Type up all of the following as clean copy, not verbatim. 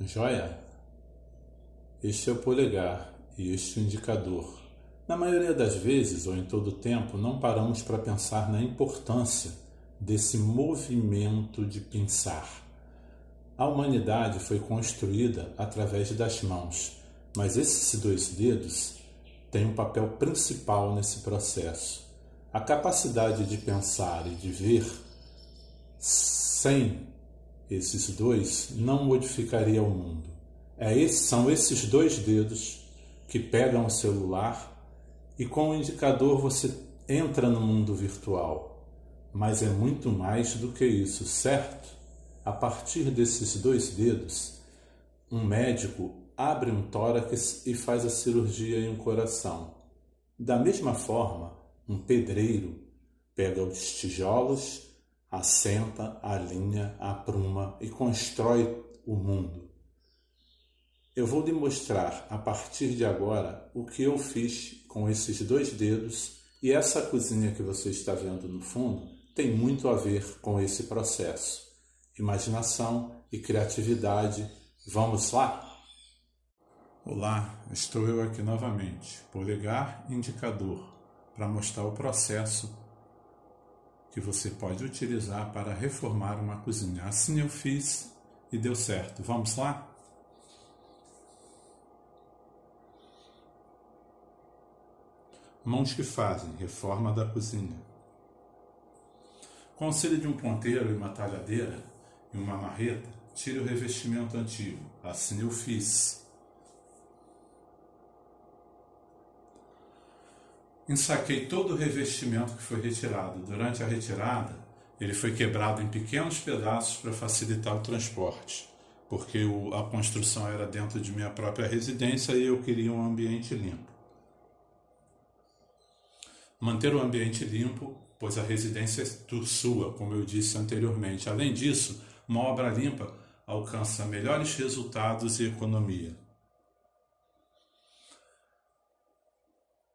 Joia? Este é o polegar e este o indicador. Na maioria das vezes, ou em todo o tempo, não paramos para pensar na importância desse movimento de pensar. A humanidade foi construída através das mãos, mas esses dois dedos têm um papel principal nesse processo. A capacidade de pensar e de ver sem esses dois não modificaria o mundo. São esses dois dedos que pegam o celular e com o indicador você entra no mundo virtual. Mas é muito mais do que isso, certo? A partir desses dois dedos, um médico abre um tórax e faz a cirurgia em um coração. Da mesma forma, um pedreiro pega os tijolos, assenta, alinha, apruma e constrói o mundo. Eu vou lhe mostrar a partir de agora o que eu fiz com esses dois dedos, e essa cozinha que você está vendo no fundo tem muito a ver com esse processo. Imaginação e criatividade. Vamos lá? Olá, estou eu aqui novamente, polegar e indicador, para mostrar o processo que você pode utilizar para reformar uma cozinha. Assim eu fiz e deu certo. Vamos lá? Mãos que fazem reforma da cozinha. Com auxílio de um ponteiro e uma talhadeira e uma marreta, tire o revestimento antigo. Assim eu fiz. Ensaquei todo o revestimento que foi retirado. Durante a retirada, ele foi quebrado em pequenos pedaços para facilitar o transporte, porque a construção era dentro de minha própria residência e eu queria um ambiente limpo. Manter o ambiente limpo, pois a residência é sua, como eu disse anteriormente. Além disso, uma obra limpa alcança melhores resultados e economia.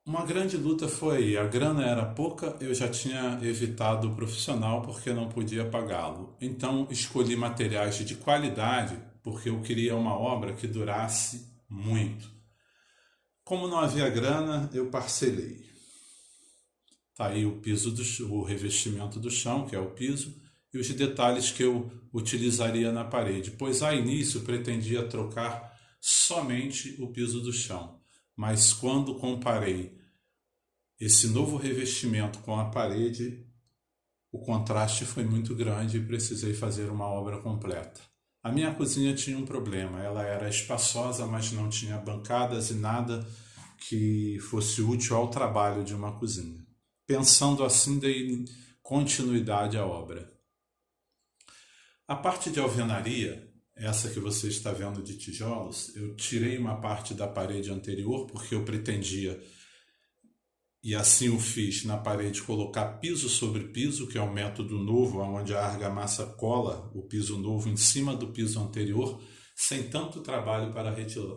Uma grande luta foi, a grana era pouca, eu já tinha evitado o profissional porque não podia pagá-lo. Então escolhi materiais de qualidade porque eu queria uma obra que durasse muito. Como não havia grana, eu parcelei. Está aí o revestimento do chão, que é o piso, e os detalhes que eu utilizaria na parede, pois a início pretendia trocar somente o piso do chão. Mas quando comparei esse novo revestimento com a parede, o contraste foi muito grande e precisei fazer uma obra completa. A minha cozinha tinha um problema, ela era espaçosa, mas não tinha bancadas e nada que fosse útil ao trabalho de uma cozinha. Pensando assim, dei continuidade à obra. A parte de alvenaria, essa que você está vendo de tijolos, eu tirei uma parte da parede anterior porque eu pretendia, e assim o fiz, na parede colocar piso sobre piso, que é um método novo, onde a argamassa cola o piso novo em cima do piso anterior, sem tanto trabalho para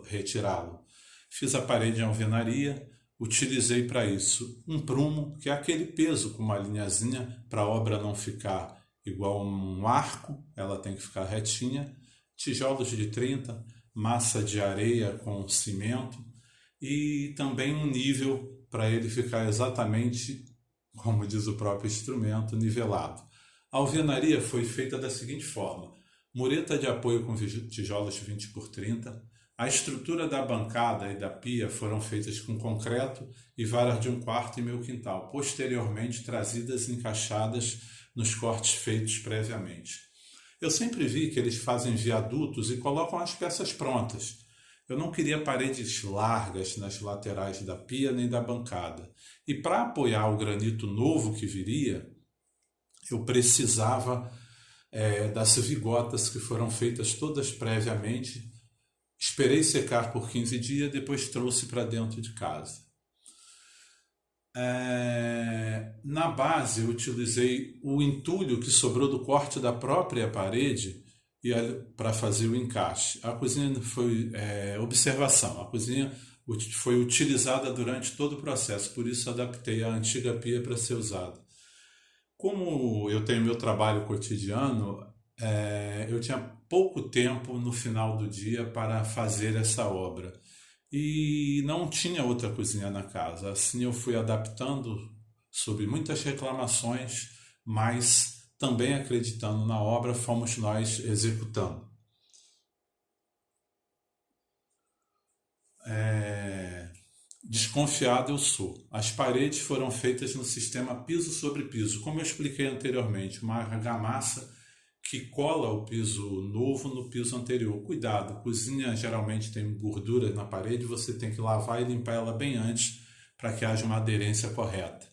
retirá-lo. Fiz a parede em alvenaria. Utilizei para isso um prumo, que é aquele peso com uma linhazinha para a obra não ficar igual um arco, ela tem que ficar retinha, tijolos de 30, massa de areia com cimento e também um nível para ele ficar exatamente, como diz o próprio instrumento, nivelado. A alvenaria foi feita da seguinte forma: mureta de apoio com tijolos 20 por 30, a estrutura da bancada e da pia foram feitas com concreto e varas de 1/4 em meu quintal, posteriormente trazidas e encaixadas nos cortes feitos previamente. Eu sempre vi que eles fazem viadutos e colocam as peças prontas. Eu não queria paredes largas nas laterais da pia nem da bancada. E para apoiar o granito novo que viria, eu precisava das vigotas que foram feitas todas previamente. Esperei secar por 15 dias, depois trouxe para dentro de casa. Na base, eu utilizei o entulho que sobrou do corte da própria parede para fazer o encaixe. A cozinha foi observação. A cozinha foi utilizada durante todo o processo, por isso adaptei a antiga pia para ser usada. Como eu tenho meu trabalho cotidiano, eu tinha pouco tempo no final do dia para fazer essa obra. E não tinha outra cozinha na casa. Assim eu fui adaptando sob muitas reclamações, mas também acreditando na obra, fomos nós executando. Desconfiado eu sou. As paredes foram feitas no sistema piso sobre piso, como eu expliquei anteriormente, uma argamassa que cola o piso novo no piso anterior. Cuidado, cozinha geralmente tem gordura na parede, você tem que lavar e limpar ela bem antes para que haja uma aderência correta.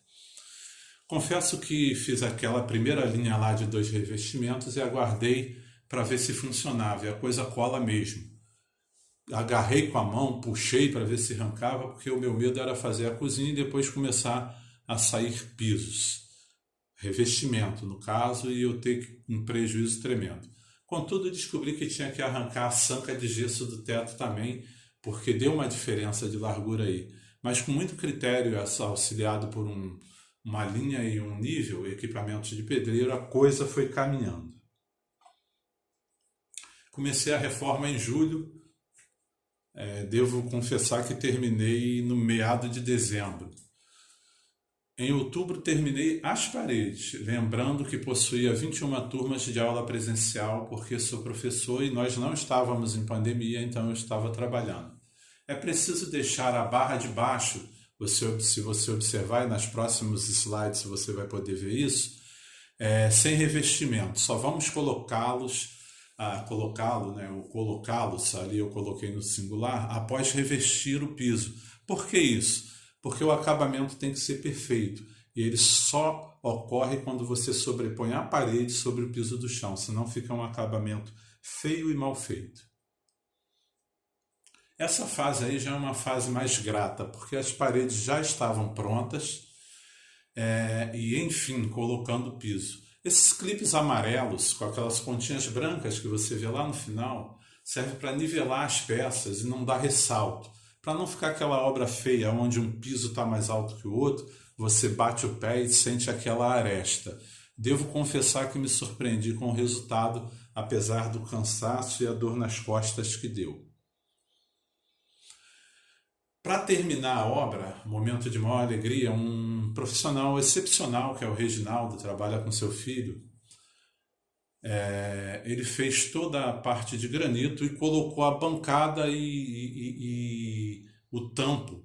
Confesso que fiz aquela primeira linha lá de 2 revestimentos e aguardei para ver se funcionava, e a coisa cola mesmo. Agarrei com a mão, puxei para ver se arrancava, porque o meu medo era fazer a cozinha e depois começar a sair pisos. Revestimento, no caso, e eu ter um prejuízo tremendo. Contudo, descobri que tinha que arrancar a sanca de gesso do teto também, porque deu uma diferença de largura aí. Mas com muito critério, auxiliado por uma linha e um nível, equipamentos de pedreiro, a coisa foi caminhando. Comecei a reforma em julho. Devo confessar que terminei no meado de dezembro. Em outubro terminei as paredes, lembrando que possuía 21 turmas de aula presencial, porque sou professor e nós não estávamos em pandemia, então eu estava trabalhando. É preciso deixar a barra de baixo, se você observar, e nas próximos slides você vai poder ver isso, sem revestimento, só vamos colocá-los, ali eu coloquei no singular, após revestir o piso. Por que isso? Porque o acabamento tem que ser perfeito e ele só ocorre quando você sobrepõe a parede sobre o piso do chão, senão fica um acabamento feio e mal feito. Essa fase aí já é uma fase mais grata, porque as paredes já estavam prontas e, enfim, colocando o piso. Esses clipes amarelos, com aquelas pontinhas brancas que você vê lá no final, servem para nivelar as peças e não dar ressalto. Para não ficar aquela obra feia, onde um piso está mais alto que o outro, você bate o pé e sente aquela aresta. Devo confessar que me surpreendi com o resultado, apesar do cansaço e a dor nas costas que deu. Para terminar a obra, momento de maior alegria, um profissional excepcional, que é o Reginaldo, trabalha com seu filho. Ele fez toda a parte de granito e colocou a bancada e o tampo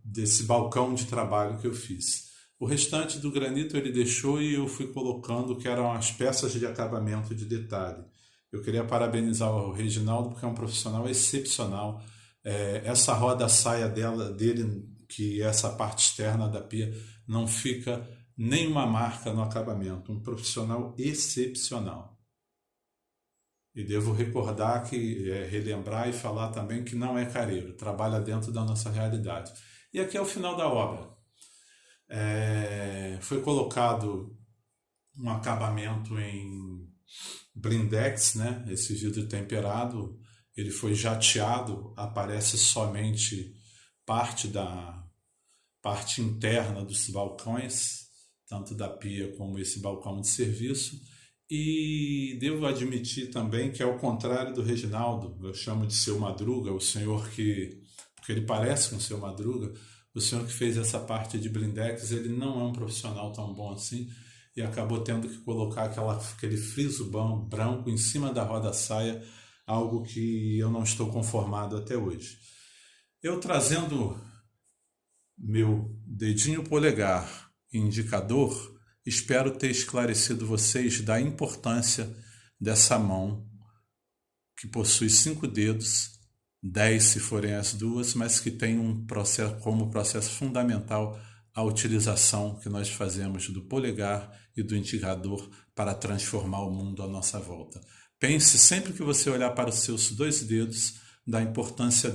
desse balcão de trabalho que eu fiz. O restante do granito ele deixou e eu fui colocando, que eram as peças de acabamento de detalhe. Eu queria parabenizar o Reginaldo, porque é um profissional excepcional. Essa roda-saia dele, que é essa parte externa da pia, não fica nenhuma marca no acabamento. Um profissional excepcional. E devo recordar relembrar e falar também que não é careiro, trabalha dentro da nossa realidade. E aqui é o final da obra. Foi colocado um acabamento em blindex, né? Esse vidro temperado. Ele foi jateado, aparece somente parte interna dos balcões, tanto da pia como esse balcão de serviço. E devo admitir também que, ao contrário do Reginaldo, eu chamo de Seu Madruga, o senhor porque ele parece com o Seu Madruga, o senhor que fez essa parte de blindex, ele não é um profissional tão bom assim e acabou tendo que colocar aquele friso branco em cima da roda-saia, algo que eu não estou conformado até hoje. Eu trazendo meu dedinho polegar e indicador, espero ter esclarecido vocês da importância dessa mão que possui 5 dedos, 10 se forem as duas, mas que tem como processo fundamental a utilização que nós fazemos do polegar e do indicador para transformar o mundo à nossa volta. Pense sempre que você olhar para os seus 2 dedos, da importância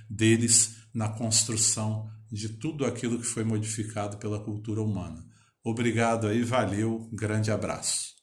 deles na construção de tudo aquilo que foi modificado pela cultura humana. Obrigado aí, valeu, grande abraço.